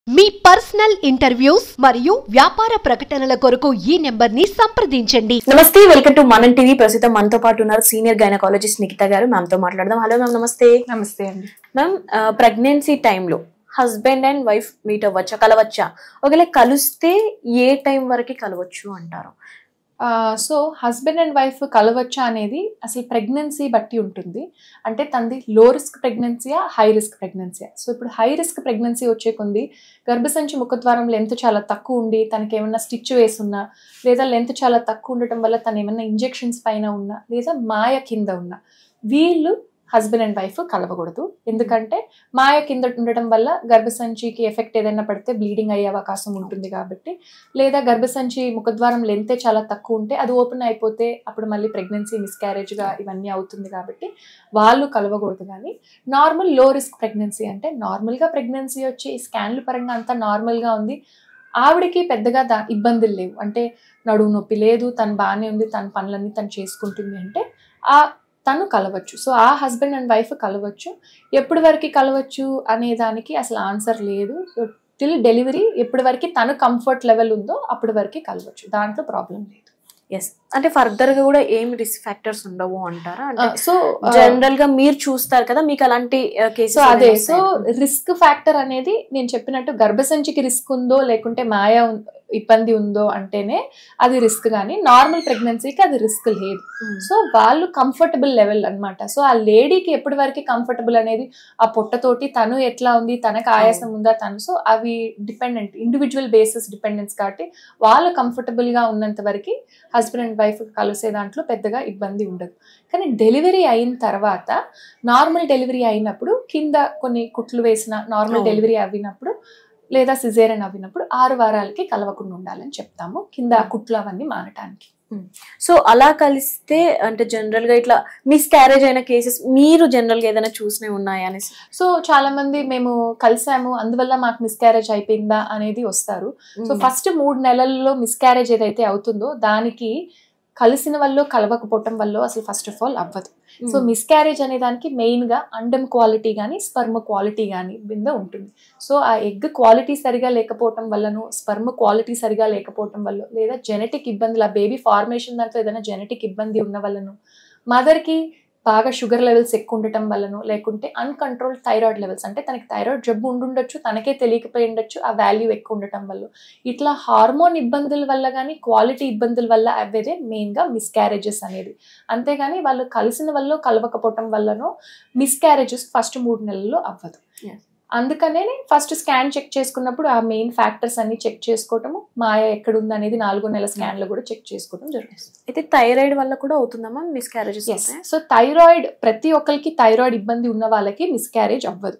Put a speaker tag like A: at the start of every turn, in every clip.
A: మీ personal interviews మరియు వ్యాపార ప్రకటనల కొరకు ఈ నెంబర్ ని సంప్రదించండి.
B: నమస్తే, వెల్కమ్ టు మనం టీవీ. ప్రస్తుతం మనతో పాటు ఉన్నారు సీనియర్ గైనకాలజిస్ట్ నిఖిత గారు. మ్యామ్ తో మాట్లాడదాం. హలో మ్యామ్, నమస్తే.
C: నమస్తే అండి.
B: మ్యామ్, ప్రెగ్నెన్సీ టైంలో హస్బెండ్ అండ్ వైఫ్ మీట్ అవ్వచ్చా, కలవచ్చా? ఒకవేళ కలిస్తే ఏ టైం వరకు కలవచ్చు అంటారు?
C: సో హస్బెండ్ అండ్ వైఫ్ కలవచ్చా అనేది అసలు ప్రెగ్నెన్సీ బట్టి ఉంటుంది. అంటే తనది లో రిస్క్ ప్రెగ్నెన్సీయా, హై రిస్క్ ప్రెగ్నెన్సీయా? సో ఇప్పుడు హై రిస్క్ ప్రెగ్నెన్సీ వచ్చే కొంది గర్భసంచి ముఖద్వారం లెంత్ చాలా తక్కువ ఉండి తనకి ఏమన్నా స్టిచ్ వేసున్నా, లేదా లెంత్ చాలా తక్కువ ఉండటం వల్ల తను ఏమన్నా ఇంజెక్షన్స్ పైన ఉన్నా, లేదా మాయ కింద ఉన్నా, వీళ్ళు హస్బెండ్ అండ్ వైఫ్ కలవకూడదు. ఎందుకంటే మాయ కింద ఉండటం వల్ల గర్భసంచికి ఎఫెక్ట్ ఏదైనా పడితే బ్లీడింగ్ అయ్యే అవకాశం ఉంటుంది కాబట్టి, లేదా గర్భసంచి ముఖద్వారం లెంతే చాలా తక్కువ ఉంటే అది ఓపెన్ అయిపోతే అప్పుడు మళ్ళీ ప్రెగ్నెన్సీ మిస్క్యారేజ్గా ఇవన్నీ అవుతుంది కాబట్టి వాళ్ళు కలవకూడదు. కానీ నార్మల్ లో రిస్క్ ప్రెగ్నెన్సీ అంటే నార్మల్గా ప్రెగ్నెన్సీ వచ్చి స్కాన్ల పరంగా అంతా నార్మల్గా ఉంది, ఆవిడకి పెద్దగా ఇబ్బందులు లేవు, అంటే నడుము నొప్పి లేదు, తను బాగానే ఉంది, తన పనులన్నీ తను చేసుకుంటుంది అంటే తను కలవచ్చు. సో ఆ హస్బెండ్ అండ్ వైఫ్ కలవచ్చు. ఎప్పటి వరకు కలవచ్చు అనే దానికి అసలు ఆన్సర్ లేదు. టిల్ డెలివరీ ఎప్పటి వరకు తను కంఫర్ట్ లెవెల్ ఉందో అప్పటి వరకు కలవచ్చు, దాంట్లో ప్రాబ్లం లేదు.
B: ఎస్, అంటే ఫర్దర్ గా కూడా ఏం రిస్క్ ఫ్యాక్టర్స్ ఉండవు అంటారా? అంటే సో జనరల్ గా మీరు చూస్తారు కదా, మీకు అలాంటి కేసు
C: అదే. సో రిస్క్ ఫ్యాక్టర్ అనేది నేను చెప్పినట్టు గర్భసంచికి రిస్క్ ఉందో లేకుంటే మాయా ఇబ్బంది ఉందో అంటేనే అది రిస్క్, కానీ నార్మల్ ప్రెగ్నెన్సీకి అది రిస్క్ లేదు. సో వాళ్ళు కంఫర్టబుల్ లెవెల్ అనమాట. సో ఆ లేడీకి ఎప్పటి వరకు కంఫర్టబుల్ అనేది ఆ పొట్టతోటి తను ఎట్లా ఉంది, తనకు ఆయాసం ఉందా, తను, సో అవి డిపెండెంట్, ఇండివిజువల్ బేసిస్ డిపెండెన్స్ కాబట్టి వాళ్ళు కంఫర్టబుల్ గా ఉన్నంత వరకు హస్బెండ్ అండ్ వైఫ్ కలిసే దాంట్లో పెద్దగా ఇబ్బంది ఉండదు. కానీ డెలివరీ అయిన తర్వాత, నార్మల్ డెలివరీ అయినప్పుడు కింద కొన్ని కుట్లు వేసిన, నార్మల్ డెలివరీ అవినప్పుడు లేదా సిజేరియన్ అవినప్పుడు 6 వారాలకి కలవకుండా ఉండాలని చెప్తాము, కింద కుట్లు అవన్నీ మానటానికి.
B: సో అలా కలిస్తే అంటే జనరల్ గా ఇట్లా మిస్క్యారేజ్ అయిన కేసెస్ మీరు జనరల్ గా ఏదైనా చూసినవి ఉన్నాయా అనేసి?
C: సో చాలా మంది మేము కలిసాము అందువల్ల మాకు మిస్క్యారేజ్ అయిపోయిందా అనేది వస్తారు. సో ఫస్ట్ 3 నెలల్లో మిస్క్యారేజ్ ఏదైతే అవుతుందో దానికి కలిసిన వల్ల కలవకపోవటం వల్ల అసలు ఫస్ట్ ఆఫ్ ఆల్ అవ్వదు. సో మిస్క్యారేజ్ అనే దానికి మెయిన్ గా అండం క్వాలిటీ కానీ స్పర్మ్ క్వాలిటీ కానీ మీద ఉంటుంది. సో ఆ ఎగ్ క్వాలిటీ సరిగా లేకపోవటం వల్లను, స్పర్మ్ క్వాలిటీ సరిగా లేకపోవటం వల్ల, లేదా జెనెటిక్ ఇబ్బందులు, ఆ బేబీ ఫార్మేషన్ దాంట్లో ఏదైనా జెనెటిక్ ఇబ్బంది ఉన్న వల్లను, మదర్ కి బాగా షుగర్ లెవెల్స్ ఎక్కువ ఉండటం వల్లను, లేకుంటే అన్కంట్రోల్డ్ థైరాయిడ్ లెవెల్స్, అంటే తనకి థైరాయిడ్ జబ్బు ఉండుండొచ్చు, తనకే తెలియకపోయి ఉండొచ్చు, ఆ వాల్యూ ఎక్కువ ఉండటం వల్ల, ఇట్లా హార్మోన్ ఇబ్బందుల వల్ల కానీ క్వాలిటీ ఇబ్బందుల వల్ల అవ్వేదే మెయిన్గా మిస్క్యారేజెస్ అనేది. అంతేగాని వాళ్ళు కలిసిన వల్ల కలవకపోవటం వల్లనో మిస్క్యారేజెస్ ఫస్ట్ 3 నెలల్లో అవ్వదు. అందుకనే ఫస్ట్ స్కాన్ చెక్ చేసుకున్నప్పుడు ఆ మెయిన్ ఫ్యాక్టర్స్ అన్ని చెక్ చేసుకోవటము, మాయ ఎక్కడుంది అనేది 4వ నెల స్కాన్ లో కూడా చెక్ చేసుకోవడం జరుగుతుంది.
B: అయితే థైరాయిడ్ వల్ల కూడా అవుతుందమ్మా మిస్క్యారేజెస్?
C: సో థైరాయిడ్, ప్రతి ఒక్కరికి థైరాయిడ్ ఇబ్బంది ఉన్న వాళ్ళకి మిస్క్యారేజ్ అవ్వదు.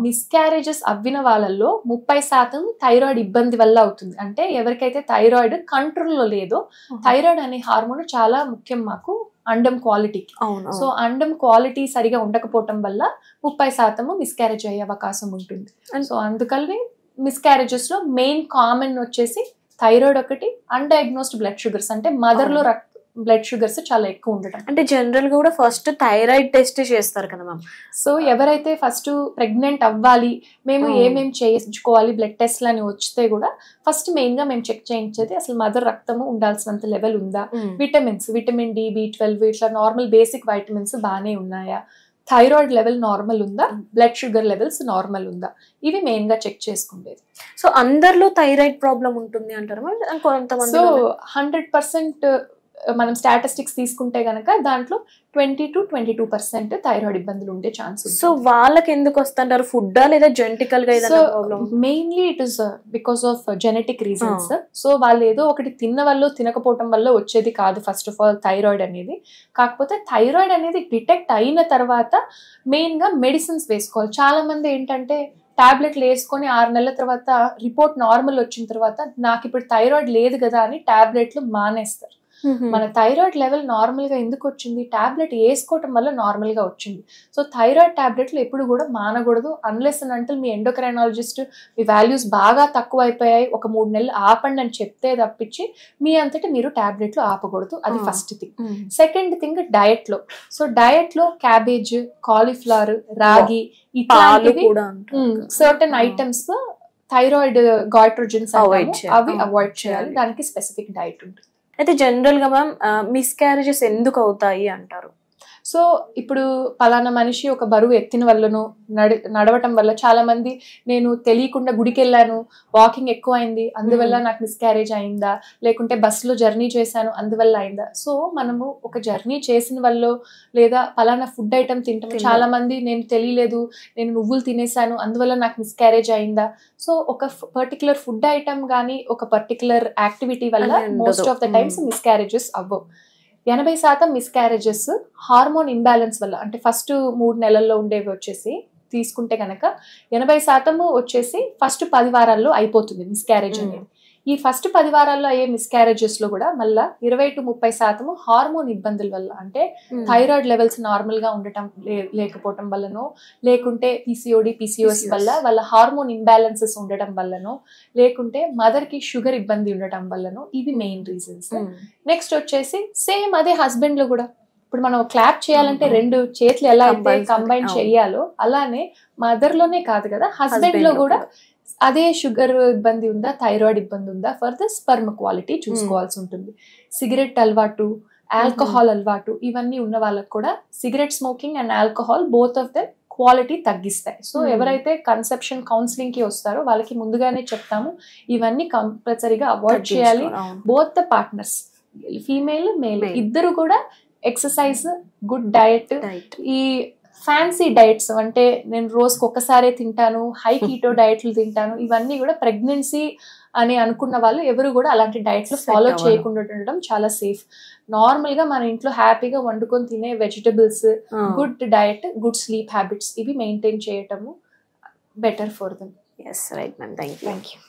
C: మిస్క్యారేజెస్ అవ్విన వాళ్ళల్లో 30% థైరాయిడ్ ఇబ్బంది వల్ల అవుతుంది. అంటే ఎవరికైతే థైరాయిడ్ కంట్రోల్లో లేదో, థైరాయిడ్ అనే హార్మోన్ చాలా ముఖ్యం మాకు అండం క్వాలిటీకి. సో అండం క్వాలిటీ సరిగా ఉండకపోవటం వల్ల 30% మిస్క్యారేజ్ అయ్యే అవకాశం ఉంటుంది. సో అందుకని మిస్క్యారేజెస్ లో మెయిన్ కామన్ వచ్చేసి థైరాయిడ్ ఒకటి, అన్డయాగ్నోస్డ్ బ్లడ్ షుగర్స్, అంటే మదర్ లో బ్లడ్ షుగర్స్ చాలా ఎక్కువ ఉండటం.
B: అంటే జనరల్ గా కూడా ఫస్ట్ థైరాయిడ్ టెస్ట్ చేస్తారు కదా మ్యామ్.
C: సో ఎవరైతే ఫస్ట్ ప్రెగ్నెంట్ అవ్వాలి, మేము ఏమేమి చేయించుకోవాలి బ్లడ్ టెస్ట్లు అని వస్తే కూడా ఫస్ట్ మెయిన్ గా మేము చెక్ చేయించేది అసలు మదర్ రక్తము ఉండాల్సినంత లెవెల్ ఉందా, విటమిన్స్, విటమిన్ డి, B12 ఇట్లా నార్మల్ బేసిక్ వైటమిన్స్ బాగానే ఉన్నాయా, థైరాయిడ్ లెవెల్ నార్మల్ ఉందా, బ్లడ్ షుగర్ లెవెల్స్ నార్మల్ ఉందా, ఇవి మెయిన్ గా చెక్ చేసుకునేది.
B: సో అందరిలో థైరాయిడ్ ప్రాబ్లం ఉంటుంది అంటారు.
C: సో 100% మనం స్టాటిస్టిక్స్ తీసుకుంటే గనక దాంట్లో 20 to 22% థైరాయిడ్ ఇబ్బందులు ఉండే ఛాన్స్ ఉంది.
B: సో వాళ్ళకి ఎందుకు వస్తుంటారు? ఫుడ్ లేదా జెనెటికల్ గా ఏదైనా problem?
C: Mainly it is because of genetic reasons. So వాళ్ళు ఏదో ఒకటి తిన్న వల్ల తినకపోవటం వల్ల వచ్చేది కాదు ఫస్ట్ ఆఫ్ ఆల్ థైరాయిడ్ అనేది. కాకపోతే థైరాయిడ్ అనేది డిటెక్ట్ అయిన తర్వాత మెయిన్ గా మెడిసిన్స్ వేసుకోవాలి. చాలా మంది ఏంటంటే టాబ్లెట్లు వేసుకొని 6 నెలల తర్వాత రిపోర్ట్ నార్మల్ వచ్చిన తర్వాత నాకు ఇప్పుడు థైరాయిడ్ లేదు కదా అని టాబ్లెట్లు మానేస్తారు. మన థైరాయిడ్ లెవెల్ నార్మల్ గా ఎందుకు వచ్చింది, టాబ్లెట్ వేసుకోవటం వల్ల నార్మల్ గా వచ్చింది. సో థైరాయిడ్ టాబ్లెట్లు ఎప్పుడు కూడా మానకూడదు, అన్లెస్ అండ్ అంటిల్ మీ ఎండోక్రైనాలజిస్ట్ మీ వాల్యూస్ బాగా తక్కువ అయిపోయాయి, ఒక 3 నెలలు ఆపండి అని చెప్తే తప్పించి మీ అంతటి మీరు టాబ్లెట్లు ఆపకూడదు. అది first thing. Second thing diet లో. సో డయట్ లో క్యాబేజ్, కాలీఫ్లవర్, రాగి ఇట్లాంటివి certain items thyroid goitrogens
B: Avoid చేయాలి.
C: అవి అవాయిడ్ చేయాలి. దానికి స్పెసిఫిక్ డైట్ ఉంటుంది.
B: అయితే జనరల్ గా మ్యామ్ మిస్క్యారేజెస్ ఎందుకు అవుతాయి అంటారు?
C: సో ఇప్పుడు పలానా మనిషి ఒక బరువు ఎత్తిన వల్లనో నడవటం వల్ల, చాలా మంది నేను తెలియకుండా గుడికి వెళ్ళాను, వాకింగ్ ఎక్కువ అయింది అందువల్ల నాకు మిస్క్యారేజ్ అయిందా, లేకుంటే బస్సులో జర్నీ చేశాను అందువల్ల అయిందా. సో మనము ఒక జర్నీ చేసిన వల్ల లేదా పలానా ఫుడ్ ఐటమ్ తింటాం, చాలా మంది నేను తెలియలేదు నేను నువ్వులు తినేసాను అందువల్ల నాకు మిస్క్యారేజ్ అయిందా. సో ఒక పర్టికులర్ ఫుడ్ ఐటమ్ కానీ ఒక పర్టికులర్ యాక్టివిటీ వల్ల most of the times miscarriages అవ్వవు. 80% మిస్క్యారేజెస్ హార్మోన్ ఇంబ్యాలెన్స్ వల్ల, అంటే ఫస్ట్ 3 నెలల్లో ఉండేవి వచ్చేసి తీసుకుంటే కనుక 80% వచ్చేసి ఫస్ట్ 10 వారాల్లో అయిపోతుంది మిస్క్యారేజ్ అనేది. ఈ ఫస్ట్ 10 వారాల్లో అయ్యే మిస్క్యారేజెస్ లో కూడా మళ్ళా 20 to 30% హార్మోన్ ఇబ్బందుల వల్ల, అంటే థైరాయిడ్ లెవెల్స్ నార్మల్ గా ఉండటం లేకపోవటం వల్లనో, లేకుంటే PCOS వల్ల వాళ్ళ హార్మోన్ ఇంబ్యాలెన్సెస్ ఉండటం వల్లనో, లేకుంటే మదర్ కి షుగర్ ఇబ్బంది ఉండటం వల్లనో, ఇవి మెయిన్ రీజన్స్. నెక్స్ట్ వచ్చేసి సేమ్ అదే హస్బెండ్ లో కూడా, ఇప్పుడు మనం క్లాప్ చేయాలంటే 2 చేతులు ఎలా అయితే కంబైన్ చేయాలో అలానే మదర్ లోనే కాదు కదా, హస్బెండ్ లో కూడా అదే షుగర్ ఇబ్బంది ఉందా, థైరాయిడ్ ఇబ్బంది ఉందా, ఫర్ ద స్పర్మ్ క్వాలిటీ చూసుకోవాల్సి ఉంటుంది. సిగరెట్ అలవాటు, ఆల్కహాల్ అలవాటు ఇవన్నీ ఉన్న వాళ్ళకి కూడా cigarette smoking and alcohol both of them quality తగ్గిస్తాయి. సో ఎవరైతే కన్సెప్షన్ కౌన్సిలింగ్ కి వస్తారో వాళ్ళకి ముందుగానే చెప్తాము ఇవన్నీ కంపల్సరీగా అవాయిడ్ చేయాలి. Both the partners, female male ఇద్దరు కూడా ఎక్సర్సైజ్, గుడ్ డయట్, ఈ ఫ్యాన్సీ డైట్స్ అంటే నేను రోజుకి ఒక్కసారే తింటాను, హై కీటో డైట్లు తింటాను, ఇవన్నీ కూడా ప్రెగ్నెన్సీ అని అనుకున్న వాళ్ళు ఎవరు కూడా అలాంటి డైట్లు ఫాలో చేయకుండా ఉండడం చాలా సేఫ్. నార్మల్ గా మన ఇంట్లో హ్యాపీగా వండుకొని తినే vegetables, good diet, good sleep habits ఇవి మెయింటైన్ చేయటము better for them.
B: Yes, right ma'am. Thank you.